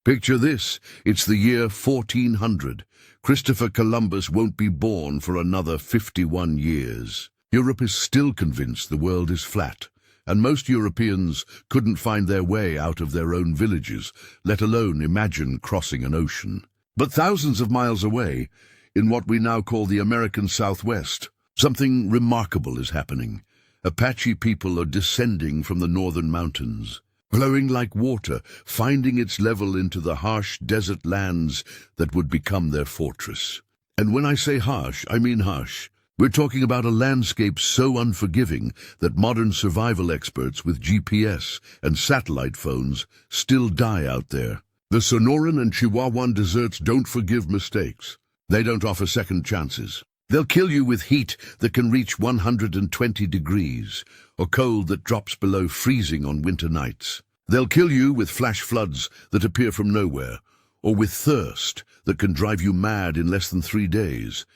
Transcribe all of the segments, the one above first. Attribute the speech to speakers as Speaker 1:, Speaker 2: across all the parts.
Speaker 1: Picture this, it's the year 1400. Christopher Columbus won't be born for another 51 years. Europe is still convinced the world is flat, and most Europeans couldn't find their way out of their own villages, let alone imagine crossing an ocean. But thousands of miles away, in what we now call the American Southwest, something remarkable is happening. Apache people are descending from the northern mountains, flowing like water, finding its level into the harsh desert lands that would become their fortress. And when I say harsh, I mean harsh. We're talking about a landscape so unforgiving that modern survival experts with GPS and satellite phones still die out there. The Sonoran and Chihuahuan deserts don't forgive mistakes. They don't offer second chances. They'll kill you with heat that can reach 120 degrees, or cold that drops below freezing on winter nights. They'll kill you with flash floods that appear from nowhere, or with thirst that can drive you mad in less than 3 days.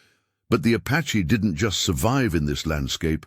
Speaker 1: But the Apache didn't just survive in this landscape,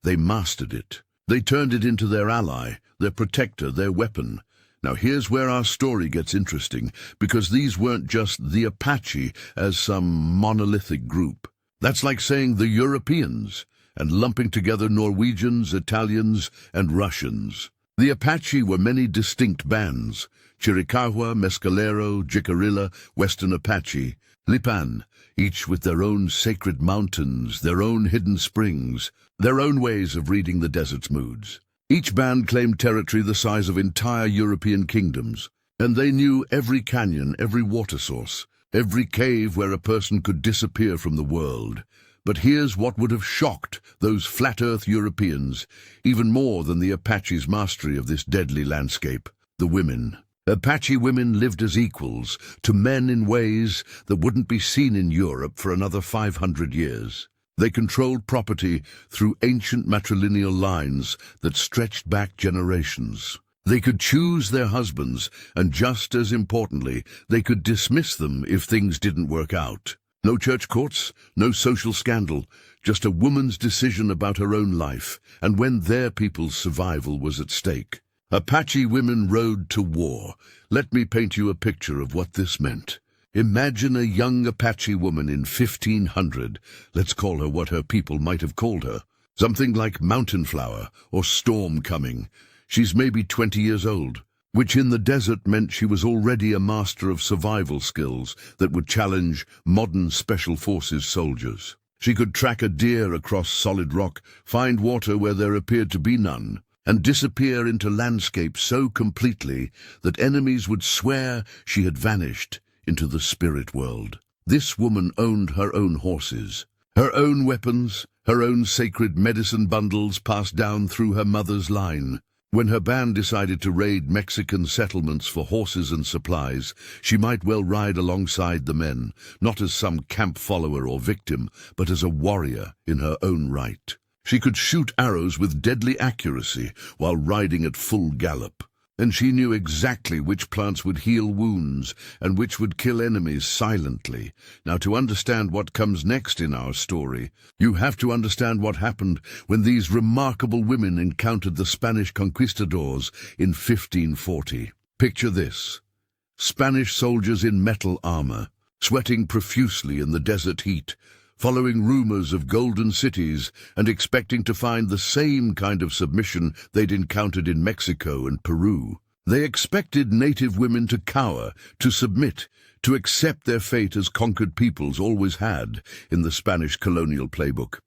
Speaker 1: they mastered it. They turned it into their ally, their protector, their weapon. Now here's where our story gets interesting, because these weren't just the Apache as some monolithic group. That's like saying the Europeans, and lumping together Norwegians, Italians, and Russians. The Apache were many distinct bands: Chiricahua, Mescalero, Jicarilla, Western Apache, Lipan, each with their own sacred mountains, their own hidden springs, their own ways of reading the desert's moods. Each band claimed territory the size of entire European kingdoms, and they knew every canyon, every water source, every cave where a person could disappear from the world. But here's what would have shocked those flat-earth Europeans, even more than the Apache's mastery of this deadly landscape: the women. Apache women lived as equals to men in ways that wouldn't be seen in Europe for another 500 years. They controlled property through ancient matrilineal lines that stretched back generations. They could choose their husbands, and just as importantly, they could dismiss them if things didn't work out. No church courts, no social scandal, just a woman's decision about her own life, and when their people's survival was at stake. Apache women rode to war. Let me paint you a picture of what this meant. Imagine a young Apache woman in 1500, let's call her what her people might have called her, something like mountain flower or storm coming. She's maybe 20 years old, which in the desert meant she was already a master of survival skills that would challenge modern special forces soldiers. She could track a deer across solid rock, find water where there appeared to be none, and disappear into landscapes so completely that enemies would swear she had vanished into the spirit world. This woman owned her own horses, her own weapons, her own sacred medicine bundles passed down through her mother's line. When her band decided to raid Mexican settlements for horses and supplies, she might well ride alongside the men, not as some camp follower or victim, but as a warrior in her own right. She could shoot arrows with deadly accuracy while riding at full gallop, and she knew exactly which plants would heal wounds and which would kill enemies silently. Now, to understand what comes next in our story, you have to understand what happened when these remarkable women encountered the Spanish conquistadors in 1540. Picture this: Spanish soldiers in metal armor, sweating profusely in the desert heat, following rumors of golden cities and expecting to find the same kind of submission they'd encountered in Mexico and Peru. They expected native women to cower, to submit, to accept their fate as conquered peoples always had in the Spanish colonial playbook.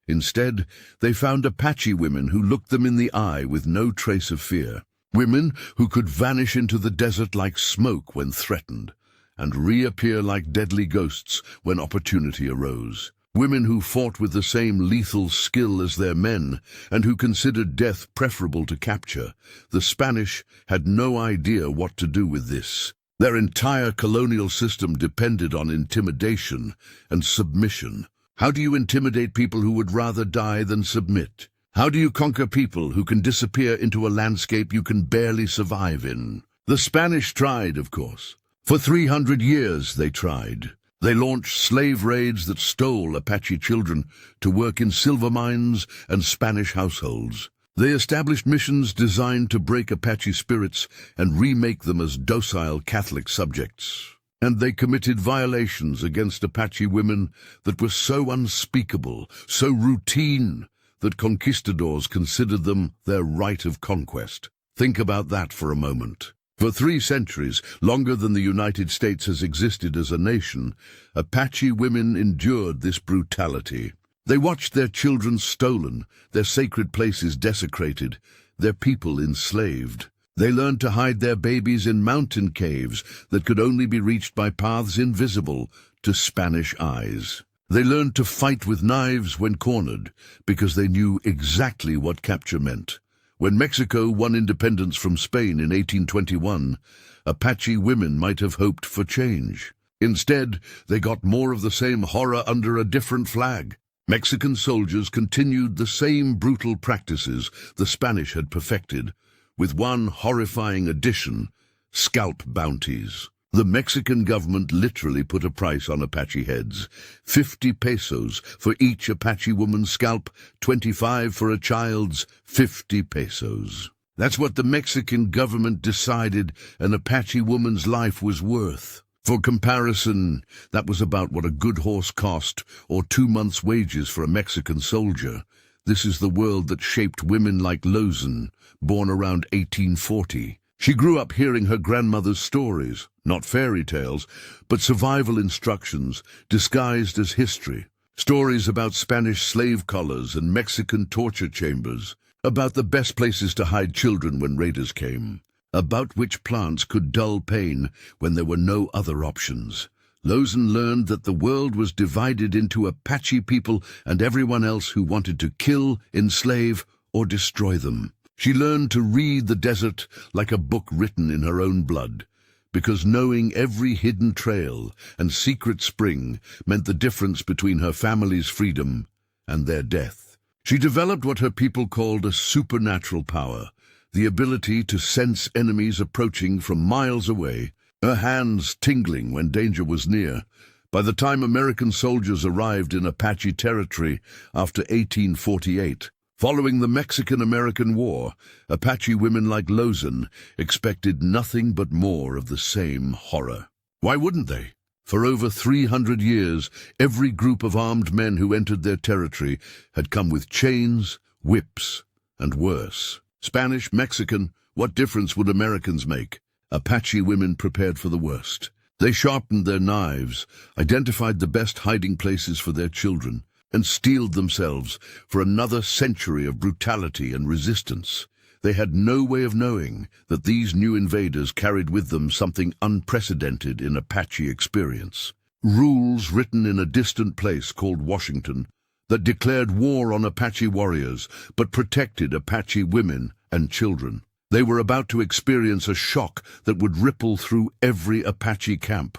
Speaker 1: Instead, they found Apache women who looked them in the eye with no trace of fear. Women who could vanish into the desert like smoke when threatened, and reappear like deadly ghosts when opportunity arose. Women who fought with the same lethal skill as their men, and who considered death preferable to capture. The Spanish had no idea what to do with this. Their entire colonial system depended on intimidation and submission. How do you intimidate people who would rather die than submit? How do you conquer people who can disappear into a landscape you can barely survive in? The Spanish tried, of course. For 300 years they tried. They launched slave raids that stole Apache children to work in silver mines and Spanish households. They established missions designed to break Apache spirits and remake them as docile Catholic subjects. And they committed violations against Apache women that were so unspeakable, so routine, that conquistadors considered them their right of conquest. Think about that for a moment. For 3 centuries, longer than the United States has existed as a nation, Apache women endured this brutality. They watched their children stolen, their sacred places desecrated, their people enslaved. They learned to hide their babies in mountain caves that could only be reached by paths invisible to Spanish eyes. They learned to fight with knives when cornered, because they knew exactly what capture meant. When Mexico won independence from Spain in 1821, Apache women might have hoped for change. Instead, they got more of the same horror under a different flag. Mexican soldiers continued the same brutal practices the Spanish had perfected, with one horrifying addition: scalp bounties. The Mexican government literally put a price on Apache heads: 50 pesos for each Apache woman's scalp, 25 for a child's, 50 pesos. That's what the Mexican government decided an Apache woman's life was worth. For comparison, that was about what a good horse cost, or 2 months' wages for a Mexican soldier. This is the world that shaped women like Lozan, born around 1840. She grew up hearing her grandmother's stories, not fairy tales, but survival instructions disguised as history. Stories about Spanish slave collars and Mexican torture chambers, about the best places to hide children when raiders came, about which plants could dull pain when there were no other options. Lozan learned that the world was divided into Apache people and everyone else who wanted to kill, enslave, or destroy them. She learned to read the desert like a book written in her own blood, because knowing every hidden trail and secret spring meant the difference between her family's freedom and their death. She developed what her people called a supernatural power, the ability to sense enemies approaching from miles away, her hands tingling when danger was near. By the time American soldiers arrived in Apache territory after 1848, following the Mexican-American War, Apache women like Lozan expected nothing but more of the same horror. Why wouldn't they? For over 300 years, every group of armed men who entered their territory had come with chains, whips, and worse. Spanish, Mexican, what difference would Americans make? Apache women prepared for the worst. They sharpened their knives, identified the best hiding places for their children, and steeled themselves for another century of brutality and resistance. They had no way of knowing that these new invaders carried with them something unprecedented in Apache experience. Rules written in a distant place called Washington that declared war on Apache warriors but protected Apache women and children. They were about to experience a shock that would ripple through every Apache camp,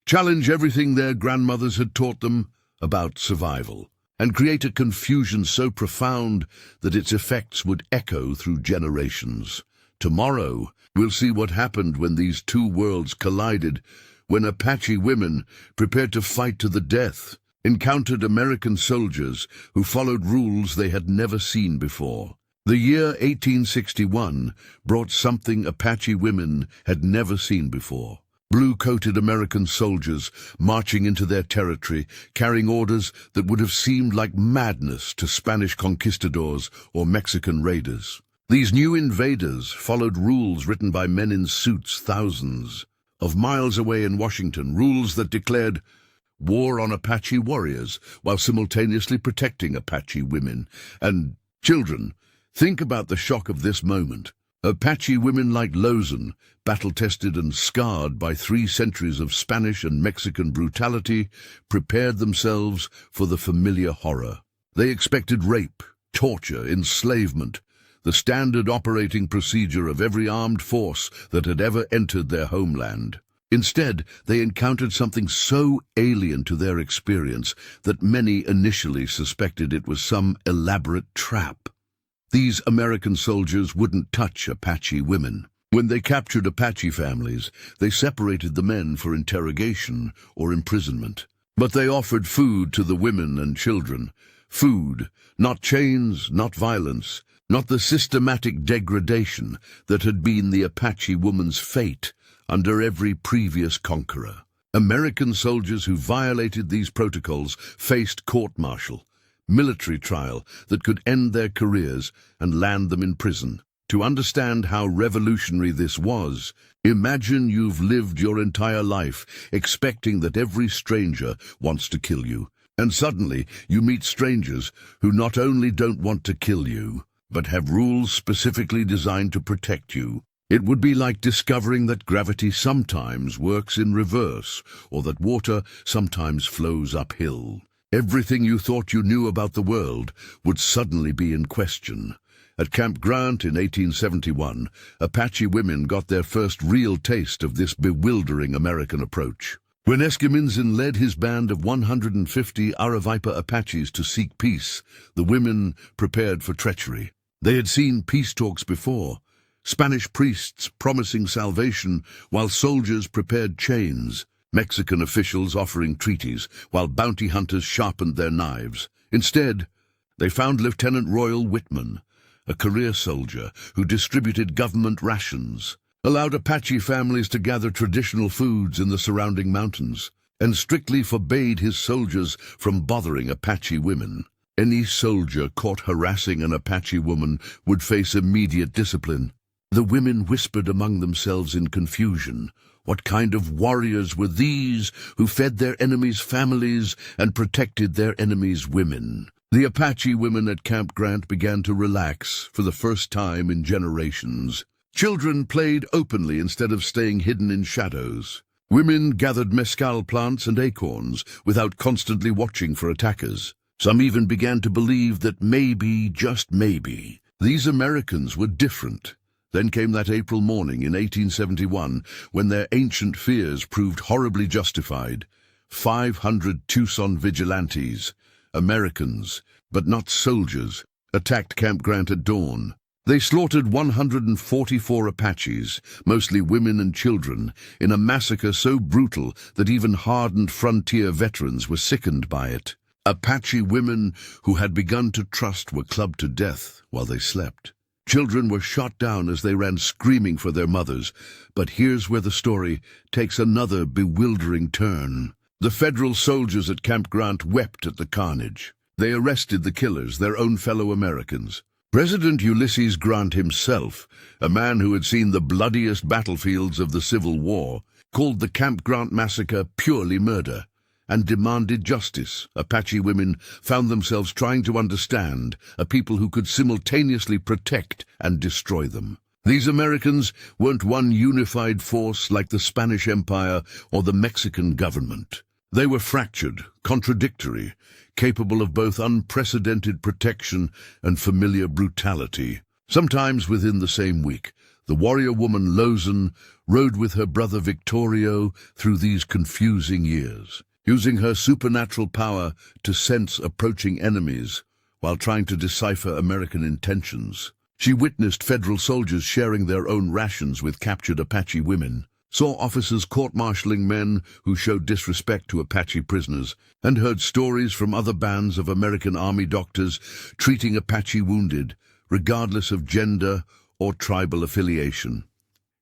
Speaker 1: challenge everything their grandmothers had taught them about survival, and create a confusion so profound that its effects would echo through generations. Tomorrow, we'll see what happened when these two worlds collided, when Apache women, prepared to fight to the death, encountered American soldiers who followed rules they had never seen before. The year 1861 brought something Apache women had never seen before. Blue-coated American soldiers marching into their territory, carrying orders that would have seemed like madness to Spanish conquistadors or Mexican raiders. These new invaders followed rules written by men in suits thousands of miles away in Washington, rules that declared war on Apache warriors while simultaneously protecting Apache women and children. Think about the shock of this moment. Apache women like Lozan, battle-tested and scarred by 3 centuries of Spanish and Mexican brutality, prepared themselves for the familiar horror. They expected rape, torture, enslavement, the standard operating procedure of every armed force that had ever entered their homeland. Instead, they encountered something so alien to their experience that many initially suspected it was some elaborate trap. These American soldiers wouldn't touch Apache women. When they captured Apache families, they separated the men for interrogation or imprisonment. But they offered food to the women and children. Food, not chains, not violence, not the systematic degradation that had been the Apache woman's fate under every previous conqueror. American soldiers who violated these protocols faced court-martial, military trial that could end their careers and land them in prison. To understand how revolutionary this was, imagine you've lived your entire life expecting that every stranger wants to kill you. And suddenly you meet strangers who not only don't want to kill you, but have rules specifically designed to protect you. It would be like discovering that gravity sometimes works in reverse, or that water sometimes flows uphill. Everything you thought you knew about the world would suddenly be in question. At Camp Grant in 1871, Apache women got their first real taste of this bewildering American approach. When Eskimizin led his band of 150 Aravaipa Apaches to seek peace, the women prepared for treachery. They had seen peace talks before, Spanish priests promising salvation while soldiers prepared chains, Mexican officials offering treaties while bounty hunters sharpened their knives. Instead, they found Lieutenant Royal Whitman, a career soldier who distributed government rations, allowed Apache families to gather traditional foods in the surrounding mountains, and strictly forbade his soldiers from bothering Apache women. Any soldier caught harassing an Apache woman would face immediate discipline. The women whispered among themselves in confusion. What kind of warriors were these who fed their enemies' families and protected their enemies' women? The Apache women at Camp Grant began to relax for the first time in generations. Children played openly instead of staying hidden in shadows. Women gathered mescal plants and acorns without constantly watching for attackers. Some even began to believe that maybe, just maybe, these Americans were different. Then came that April morning in 1871 when their ancient fears proved horribly justified. 500 Tucson vigilantes, Americans, but not soldiers, attacked Camp Grant at dawn. They slaughtered 144 Apaches, mostly women and children, in a massacre so brutal that even hardened frontier veterans were sickened by it. Apache women who had begun to trust were clubbed to death while they slept. Children were shot down as they ran screaming for their mothers. But here's where the story takes another bewildering turn. The federal soldiers at Camp Grant wept at the carnage. They arrested the killers, their own fellow Americans. President Ulysses Grant himself, a man who had seen the bloodiest battlefields of the Civil War, called the Camp Grant massacre purely murder and demanded justice. Apache women found themselves trying to understand a people who could simultaneously protect and destroy them. These Americans weren't one unified force like the Spanish Empire or the Mexican government. They were fractured, contradictory, capable of both unprecedented protection and familiar brutality. Sometimes within the same week, the warrior woman Lozan rode with her brother Victorio through these confusing years, using her supernatural power to sense approaching enemies while trying to decipher American intentions. She witnessed federal soldiers sharing their own rations with captured Apache women, saw officers court-martialing men who showed disrespect to Apache prisoners, and heard stories from other bands of American Army doctors treating Apache wounded, regardless of gender or tribal affiliation.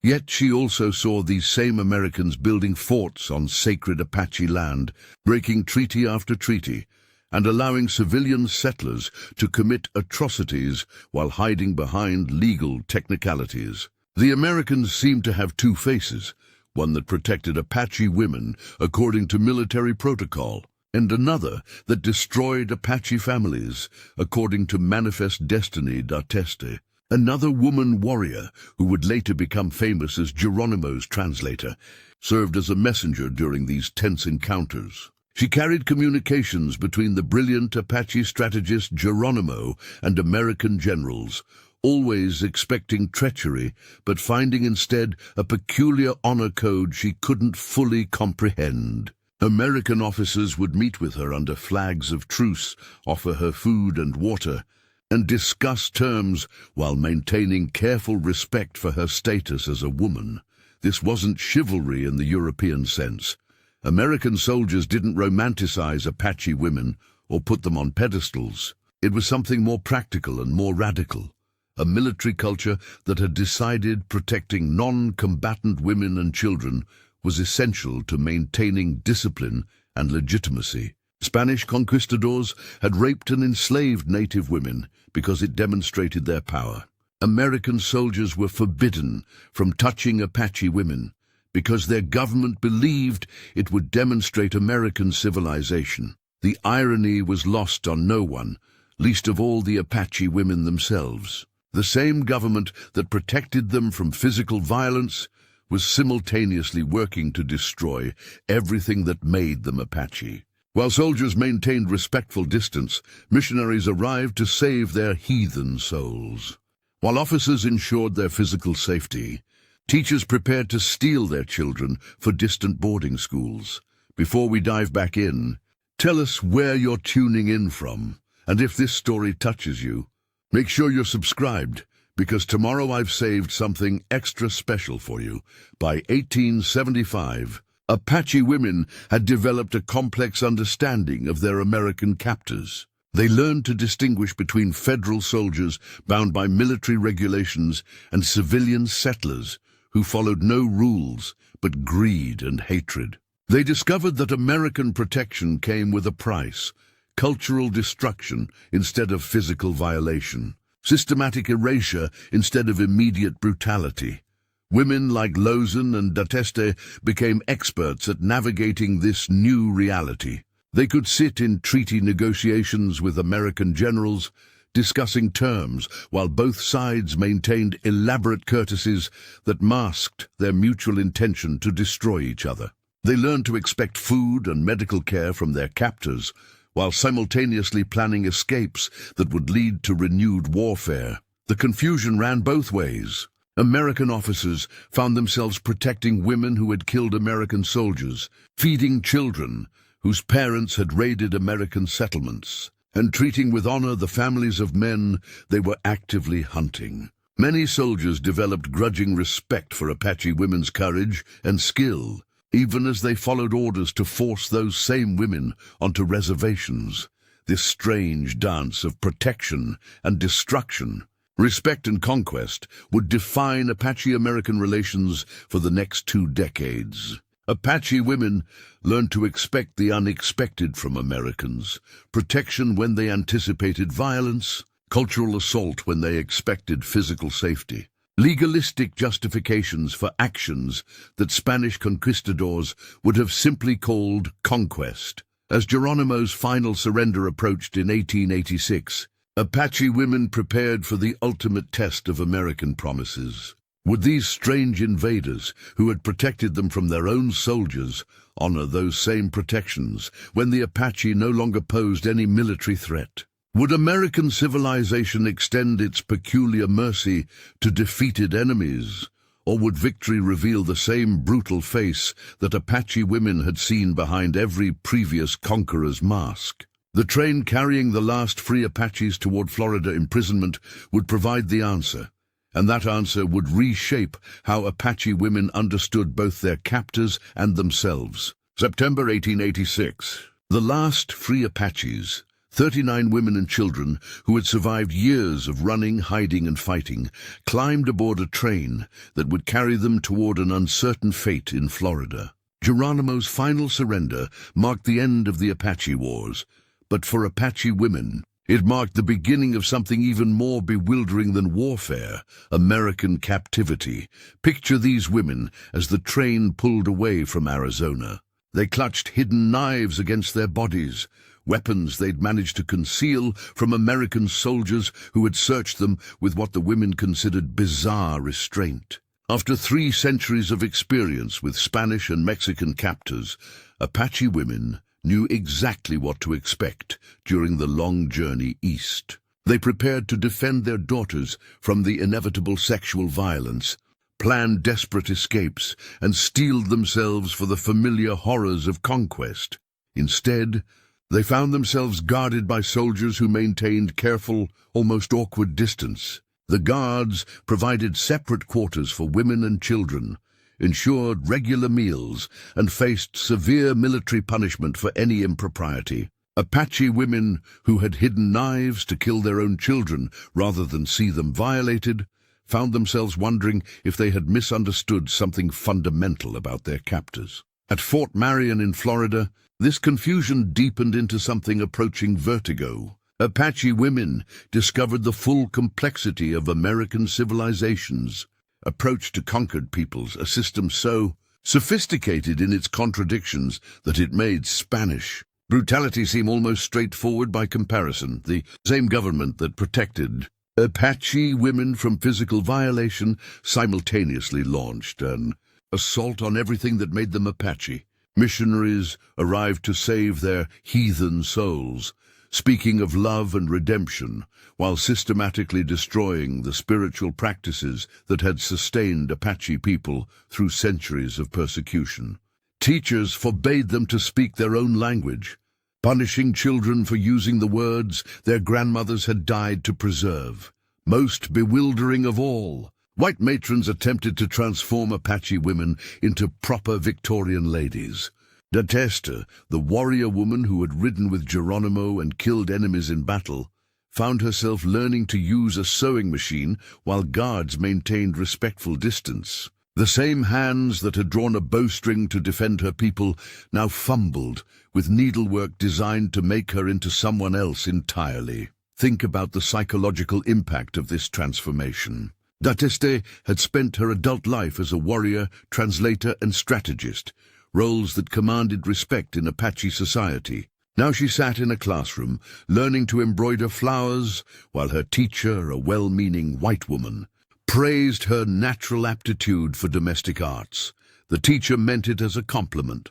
Speaker 1: Yet she also saw these same Americans building forts on sacred Apache land, breaking treaty after treaty, and allowing civilian settlers to commit atrocities while hiding behind legal technicalities. The Americans seemed to have two faces, one that protected Apache women according to military protocol, and another that destroyed Apache families according to Manifest Destiny d'Arteste. Another woman warrior, who would later become famous as Geronimo's translator, served as a messenger during these tense encounters. She carried communications between the brilliant Apache strategist Geronimo and American generals, always expecting treachery, but finding instead a peculiar honor code she couldn't fully comprehend. American officers would meet with her under flags of truce, offer her food and water, and discuss terms while maintaining careful respect for her status as a woman. This wasn't chivalry in the European sense. American soldiers didn't romanticize Apache women or put them on pedestals. It was something more practical and more radical. a military culture that had decided protecting non-combatant women and children was essential to maintaining discipline and legitimacy. Spanish conquistadors had raped and enslaved native women because it demonstrated their power. American soldiers were forbidden from touching Apache women because their government believed it would demonstrate American civilization. The irony was lost on no one, least of all the Apache women themselves. The same government that protected them from physical violence was simultaneously working to destroy everything that made them Apache. While soldiers maintained respectful distance, missionaries arrived to save their heathen souls. While officers ensured their physical safety, teachers prepared to steal their children for distant boarding schools. Before we dive back in, tell us where you're tuning in from, and if this story touches you, make sure you're subscribed, because tomorrow I've saved something extra special for you. By 1875, Apache women had developed a complex understanding of their American captors. They learned to distinguish between federal soldiers bound by military regulations and civilian settlers who followed no rules but greed and hatred. They discovered that American protection came with a price: cultural destruction instead of physical violation, systematic erasure instead of immediate brutality. Women like Lozan and Dateste became experts at navigating this new reality. They could sit in treaty negotiations with American generals, discussing terms, while both sides maintained elaborate courtesies that masked their mutual intention to destroy each other. They learned to expect food and medical care from their captors, while simultaneously planning escapes that would lead to renewed warfare. The confusion ran both ways. American officers found themselves protecting women who had killed American soldiers, feeding children whose parents had raided American settlements, and treating with honor the families of men they were actively hunting. Many soldiers developed grudging respect for Apache women's courage and skill, even as they followed orders to force those same women onto reservations. This strange dance of protection and destruction, respect and conquest, would define Apache-American relations for the next 2 decades. Apache women learned to expect the unexpected from Americans: protection when they anticipated violence, cultural assault when they expected physical safety, legalistic justifications for actions that Spanish conquistadors would have simply called conquest. As Geronimo's final surrender approached in 1886, Apache women prepared for the ultimate test of American promises. Would these strange invaders, who had protected them from their own soldiers, honor those same protections when the Apache no longer posed any military threat? Would American civilization extend its peculiar mercy to defeated enemies, or would victory reveal the same brutal face that Apache women had seen behind every previous conqueror's mask? The train carrying the last free Apaches toward Florida imprisonment would provide the answer, and that answer would reshape how Apache women understood both their captors and themselves. September 1886. The last free Apaches, 39 women and children who had survived years of running, hiding, and fighting, climbed aboard a train that would carry them toward an uncertain fate in Florida. Geronimo's final surrender marked the end of the Apache Wars, but for Apache women, it marked the beginning of something even more bewildering than warfare: American captivity. Picture these women as the train pulled away from Arizona. They clutched hidden knives against their bodies, weapons they'd managed to conceal from American soldiers who had searched them with what the women considered bizarre restraint. After 3 centuries of experience with Spanish and Mexican captors, Apache women knew exactly what to expect during the long journey east. They prepared to defend their daughters from the inevitable sexual violence, planned desperate escapes, and steeled themselves for the familiar horrors of conquest. Instead, they found themselves guarded by soldiers who maintained careful, almost awkward distance. The guards provided separate quarters for women and children, ensured regular meals, and faced severe military punishment for any impropriety. Apache women who had hidden knives to kill their own children rather than see them violated found themselves wondering if they had misunderstood something fundamental about their captors. At Fort Marion in Florida, this confusion deepened into something approaching vertigo. Apache women discovered the full complexity of American civilization's approach to conquered peoples, a system so sophisticated in its contradictions that it made Spanish brutality seem almost straightforward by comparison. The same government that protected Apache women from physical violation simultaneously launched an assault on everything that made them Apache. Missionaries arrived to save their heathen souls, speaking of love and redemption, while systematically destroying the spiritual practices that had sustained Apache people through centuries of persecution. Teachers forbade them to speak their own language, punishing children for using the words their grandmothers had died to preserve. Most bewildering of all, white matrons attempted to transform Apache women into proper Victorian ladies. Datesta, the warrior woman who had ridden with Geronimo and killed enemies in battle, found herself learning to use a sewing machine while guards maintained respectful distance. The same hands that had drawn a bowstring to defend her people now fumbled with needlework designed to make her into someone else entirely. Think about the psychological impact of this transformation. Dateste had spent her adult life as a warrior, translator, and strategist, roles that commanded respect in Apache society. Now she sat in a classroom, learning to embroider flowers, while her teacher, a well-meaning white woman, praised her natural aptitude for domestic arts. The teacher meant it as a compliment.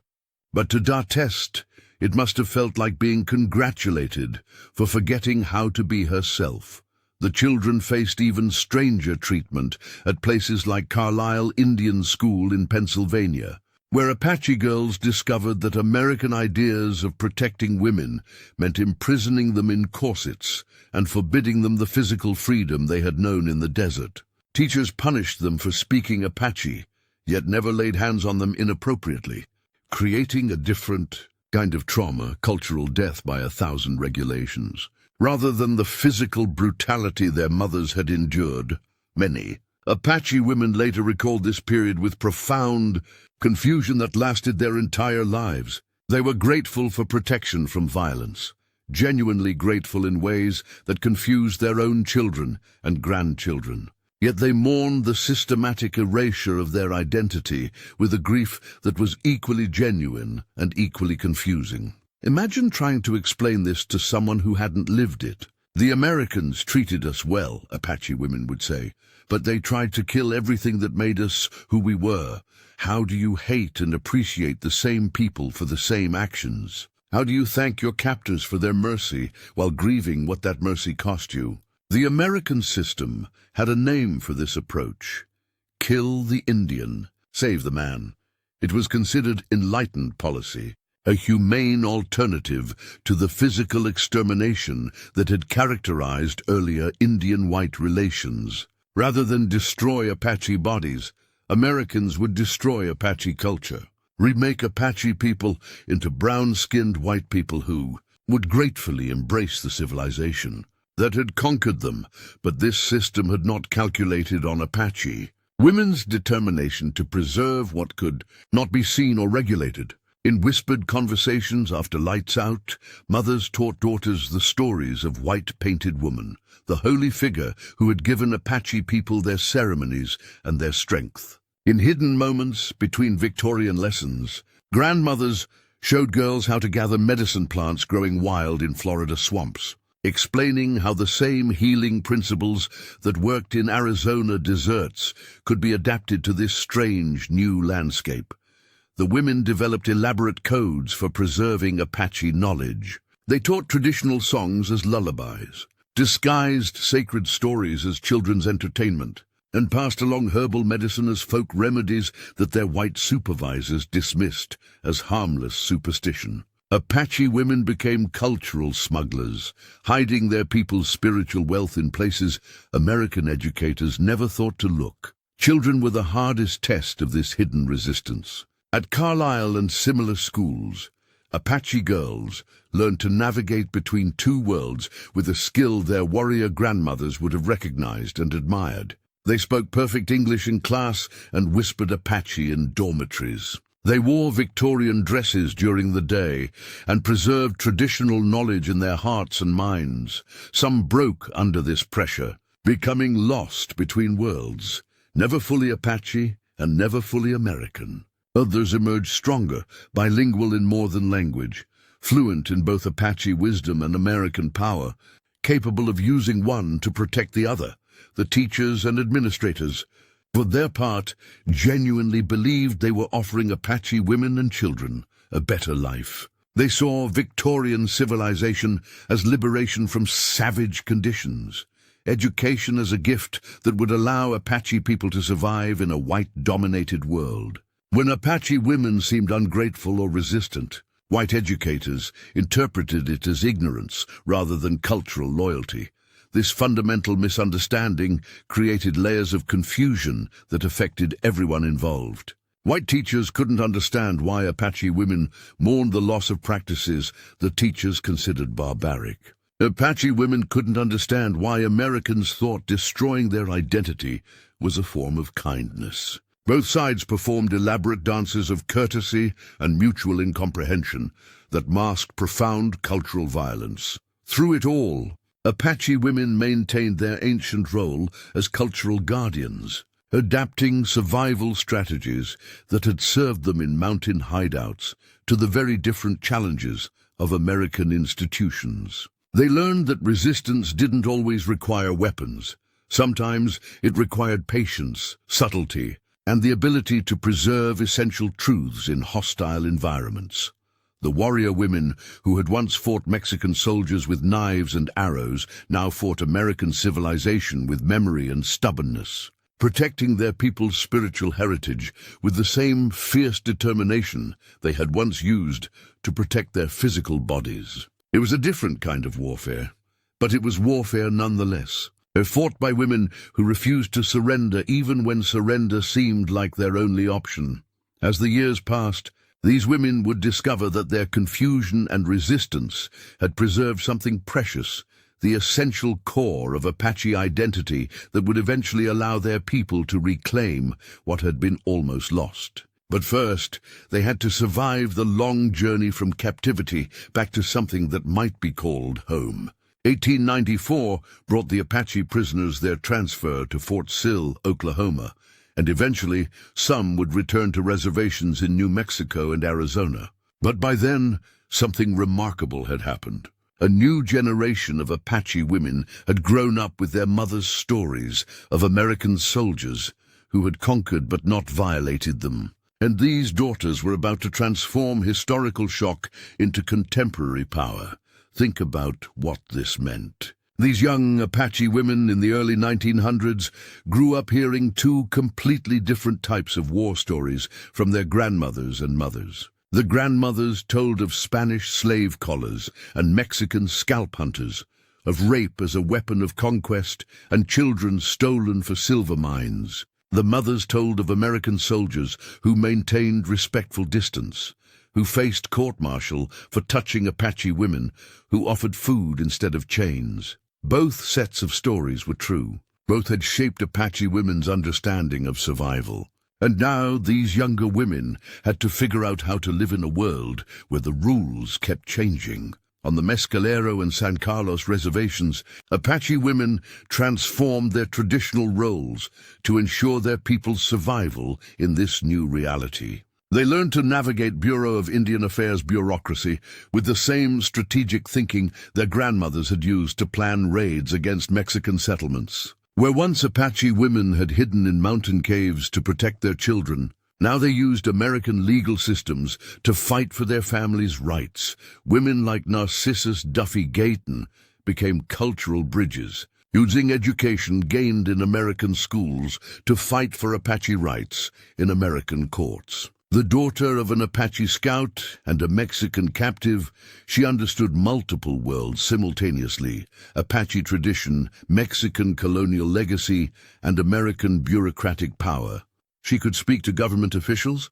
Speaker 1: But to Dateste, it must have felt like being congratulated for forgetting how to be herself. The children faced even stranger treatment at places like Carlisle Indian School in Pennsylvania, where Apache girls discovered that American ideas of protecting women meant imprisoning them in corsets and forbidding them the physical freedom they had known in the desert. Teachers punished them for speaking Apache, yet never laid hands on them inappropriately, creating a different kind of trauma, cultural death by 1,000 regulations. Rather than the physical brutality their mothers had endured, many Apache women later recalled this period with profound confusion that lasted their entire lives. They were grateful for protection from violence, genuinely grateful in ways that confused their own children and grandchildren. Yet they mourned the systematic erasure of their identity with a grief that was equally genuine and equally confusing. Imagine trying to explain this to someone who hadn't lived it. The Americans treated us well, Apache women would say, but they tried to kill everything that made us who we were. How do you hate and appreciate the same people for the same actions? How do you thank your captors for their mercy while grieving what that mercy cost you? The American system had a name for this approach: kill the Indian, save the man. It was considered enlightened policy, a humane alternative to the physical extermination that had characterized earlier Indian-white relations. Rather than destroy Apache bodies, Americans would destroy Apache culture, remake Apache people into brown-skinned white people who would gratefully embrace the civilization that had conquered them. But this system had not calculated on Apache women's determination to preserve what could not be seen or regulated. In whispered conversations after lights out, mothers taught daughters the stories of white-painted woman, the holy figure who had given Apache people their ceremonies and their strength. In hidden moments between Victorian lessons, grandmothers showed girls how to gather medicine plants growing wild in Florida swamps, explaining how the same healing principles that worked in Arizona deserts could be adapted to this strange new landscape. The women developed elaborate codes for preserving Apache knowledge. They taught traditional songs as lullabies, disguised sacred stories as children's entertainment, and passed along herbal medicine as folk remedies that their white supervisors dismissed as harmless superstition. Apache women became cultural smugglers, hiding their people's spiritual wealth in places American educators never thought to look. Children were the hardest test of this hidden resistance. At Carlisle and similar schools, Apache girls learned to navigate between two worlds with a skill their warrior grandmothers would have recognized and admired. They spoke perfect English in class and whispered Apache in dormitories. They wore Victorian dresses during the day and preserved traditional knowledge in their hearts and minds. Some broke under this pressure, becoming lost between worlds, never fully Apache and never fully American. Others emerged stronger, bilingual in more than language, fluent in both Apache wisdom and American power, capable of using one to protect the other. The teachers and administrators, for their part, genuinely believed they were offering Apache women and children a better life. They saw Victorian civilization as liberation from savage conditions, education as a gift that would allow Apache people to survive in a white-dominated world. When Apache women seemed ungrateful or resistant, white educators interpreted it as ignorance rather than cultural loyalty. This fundamental misunderstanding created layers of confusion that affected everyone involved. White teachers couldn't understand why Apache women mourned the loss of practices the teachers considered barbaric. Apache women couldn't understand why Americans thought destroying their identity was a form of kindness. Both sides performed elaborate dances of courtesy and mutual incomprehension that masked profound cultural violence. Through it all, Apache women maintained their ancient role as cultural guardians, adapting survival strategies that had served them in mountain hideouts to the very different challenges of American institutions. They learned that resistance didn't always require weapons. Sometimes it required patience, subtlety, and the ability to preserve essential truths in hostile environments. The warrior women who had once fought Mexican soldiers with knives and arrows now fought American civilization with memory and stubbornness, protecting their people's spiritual heritage with the same fierce determination they had once used to protect their physical bodies. It was a different kind of warfare, but it was warfare nonetheless. Fought by women who refused to surrender even when surrender seemed like their only option. As the years passed, these women would discover that their confusion and resistance had preserved something precious, the essential core of Apache identity that would eventually allow their people to reclaim what had been almost lost. But first, they had to survive the long journey from captivity back to something that might be called home. 1894 brought the Apache prisoners their transfer to Fort Sill, Oklahoma, and eventually some would return to reservations in New Mexico and Arizona. But by then, something remarkable had happened. A new generation of Apache women had grown up with their mothers' stories of American soldiers who had conquered but not violated them. And these daughters were about to transform historical shock into contemporary power. Think about what this meant. These young Apache women in the early 1900s grew up hearing two completely different types of war stories from their grandmothers and mothers. The grandmothers told of Spanish slave collars and Mexican scalp hunters, of rape as a weapon of conquest and children stolen for silver mines. The mothers told of American soldiers who maintained respectful distance, who faced court-martial for touching Apache women, who offered food instead of chains. Both sets of stories were true. Both had shaped Apache women's understanding of survival. And now these younger women had to figure out how to live in a world where the rules kept changing. On the Mescalero and San Carlos reservations, Apache women transformed their traditional roles to ensure their people's survival in this new reality. They learned to navigate Bureau of Indian Affairs bureaucracy with the same strategic thinking their grandmothers had used to plan raids against Mexican settlements. Where once Apache women had hidden in mountain caves to protect their children, now they used American legal systems to fight for their families' rights. Women like Narcissus Duffy Gayton became cultural bridges, using education gained in American schools to fight for Apache rights in American courts. The daughter of an Apache scout and a Mexican captive, she understood multiple worlds simultaneously: Apache tradition, Mexican colonial legacy, and American bureaucratic power. She could speak to government officials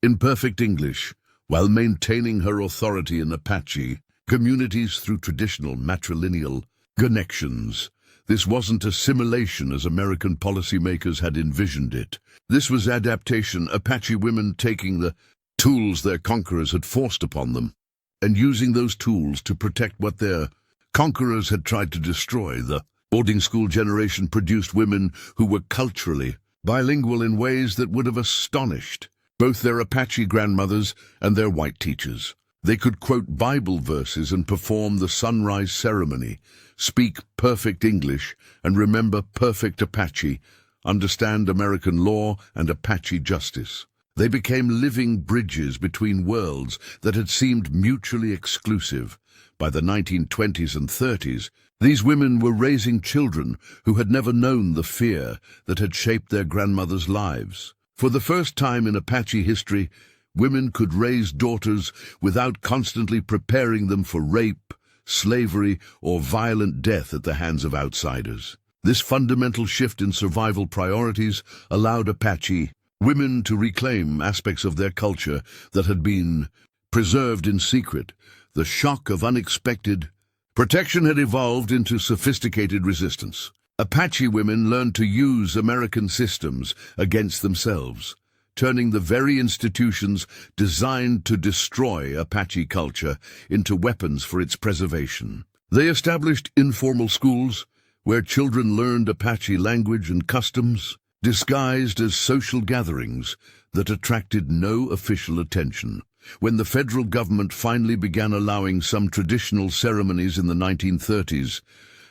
Speaker 1: in perfect English, while maintaining her authority in Apache communities through traditional matrilineal connections. This wasn't assimilation as American policymakers had envisioned it. This was adaptation, Apache women taking the tools their conquerors had forced upon them and using those tools to protect what their conquerors had tried to destroy. The boarding school generation produced women who were culturally bilingual in ways that would have astonished both their Apache grandmothers and their white teachers. They could quote Bible verses and perform the sunrise ceremony, speak perfect English and remember perfect Apache, understand American law and Apache justice. They became living bridges between worlds that had seemed mutually exclusive. By the 1920s and 30s, these women were raising children who had never known the fear that had shaped their grandmothers' lives. For the first time in Apache history, women could raise daughters without constantly preparing them for rape, slavery, or violent death at the hands of outsiders. This fundamental shift in survival priorities allowed Apache women to reclaim aspects of their culture that had been preserved in secret. The shock of unexpected protection had evolved into sophisticated resistance. Apache women learned to use American systems against themselves, turning the very institutions designed to destroy Apache culture into weapons for its preservation. They established informal schools where children learned Apache language and customs, disguised as social gatherings that attracted no official attention. When the federal government finally began allowing some traditional ceremonies in the 1930s,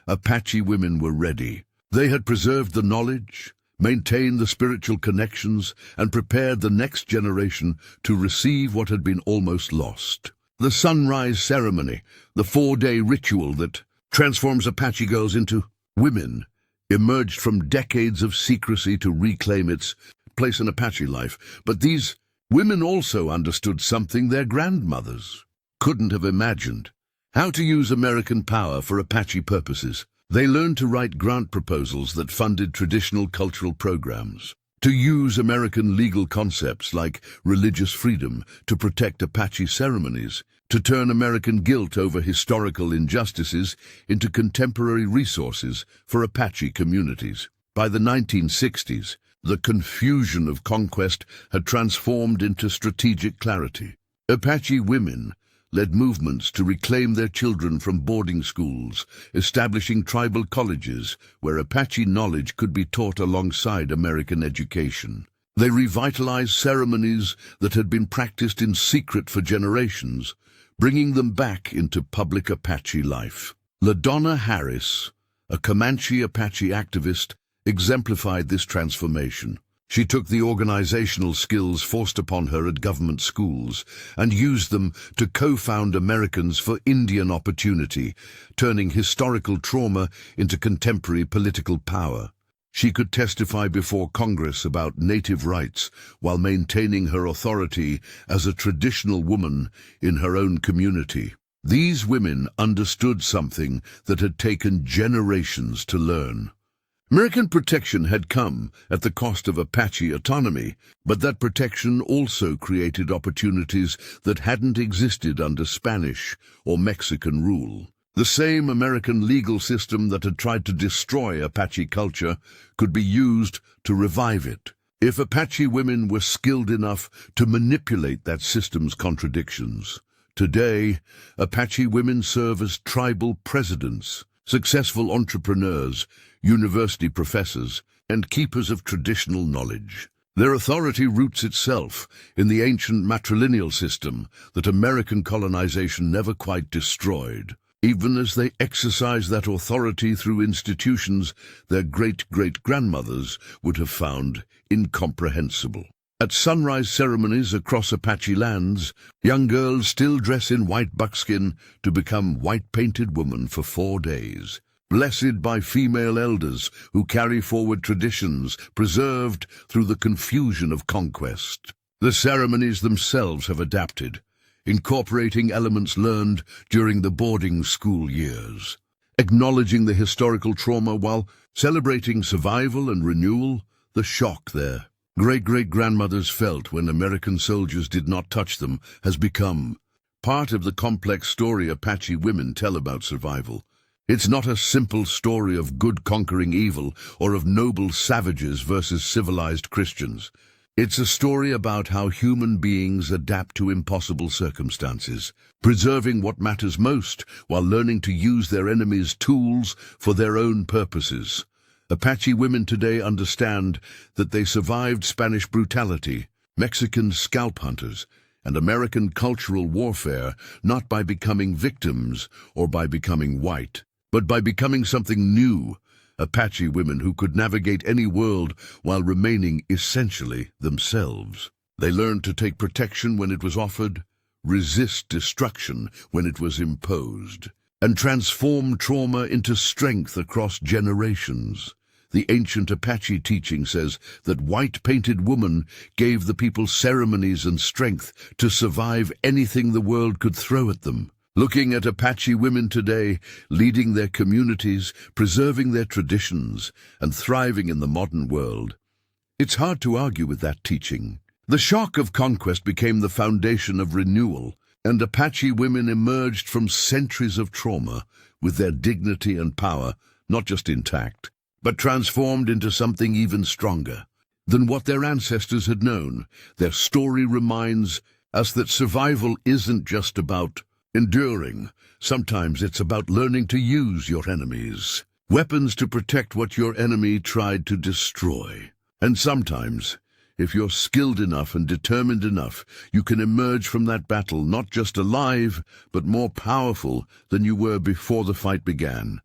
Speaker 1: Apache women were ready. They had preserved the knowledge, maintained the spiritual connections, and prepared the next generation to receive what had been almost lost. The sunrise ceremony, the 4-day ritual that transforms Apache girls into women, emerged from decades of secrecy to reclaim its place in Apache life. But these women also understood something their grandmothers couldn't have imagined: how to use American power for Apache purposes. They learned to write grant proposals that funded traditional cultural programs, to use American legal concepts like religious freedom to protect Apache ceremonies, to turn American guilt over historical injustices into contemporary resources for Apache communities. By the 1960s, the confusion of conquest had transformed into strategic clarity. Apache women led movements to reclaim their children from boarding schools, establishing tribal colleges where Apache knowledge could be taught alongside American education. They revitalized ceremonies that had been practiced in secret for generations, bringing them back into public Apache life. LaDonna Harris, a Comanche Apache activist, exemplified this transformation. She took the organizational skills forced upon her at government schools and used them to co-found Americans for Indian Opportunity, turning historical trauma into contemporary political power. She could testify before Congress about Native rights while maintaining her authority as a traditional woman in her own community. These women understood something that had taken generations to learn. American protection had come at the cost of Apache autonomy, but that protection also created opportunities that hadn't existed under Spanish or Mexican rule. The same American legal system that had tried to destroy Apache culture could be used to revive it, if Apache women were skilled enough to manipulate that system's contradictions. Today, Apache women serve as tribal presidents, successful entrepreneurs, university professors, and keepers of traditional knowledge. Their authority roots itself in the ancient matrilineal system that American colonization never quite destroyed. Even as they exercise that authority through institutions their great-great-grandmothers would have found incomprehensible. At sunrise ceremonies across Apache lands, young girls still dress in white buckskin to become white-painted women for 4 days, blessed by female elders who carry forward traditions preserved through the confusion of conquest. The ceremonies themselves have adapted, incorporating elements learned during the boarding school years, acknowledging the historical trauma while celebrating survival and renewal. The shock there great-great-grandmothers felt when American soldiers did not touch them has become part of the complex story Apache women tell about survival. It's not a simple story of good conquering evil or of noble savages versus civilized Christians. It's a story about how human beings adapt to impossible circumstances, preserving what matters most while learning to use their enemies' tools for their own purposes. Apache women today understand that they survived Spanish brutality, Mexican scalp hunters, and American cultural warfare not by becoming victims or by becoming white, but by becoming something new. Apache women who could navigate any world while remaining essentially themselves. They learned to take protection when it was offered, resist destruction when it was imposed, and transform trauma into strength across generations. The ancient Apache teaching says that white-painted woman gave the people ceremonies and strength to survive anything the world could throw at them. Looking at Apache women today, leading their communities, preserving their traditions, and thriving in the modern world, it's hard to argue with that teaching. The shock of conquest became the foundation of renewal, and Apache women emerged from centuries of trauma with their dignity and power not just intact, but transformed into something even stronger than what their ancestors had known. Their story reminds us that survival isn't just about enduring. Sometimes it's about learning to use your enemies, weapons to protect what your enemy tried to destroy. And sometimes, if you're skilled enough and determined enough, you can emerge from that battle not just alive, but more powerful than you were before the fight began.